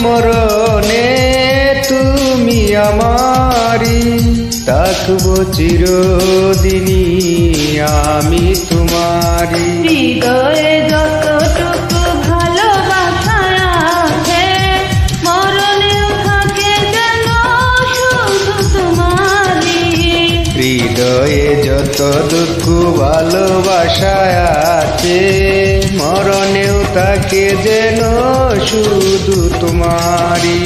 মরণে তুমি আমারি, থাকবো চিরদিনই আমি তোমারি। হৃদয়ে যতটুকু ভালোবাসা আছে, মরণেও থাকে যেন শুধু তোমারি। হৃদয়ে যত দুঃখ ভালোবাসা আছে, মরণেও থাকে যেন শুধু তোমারি।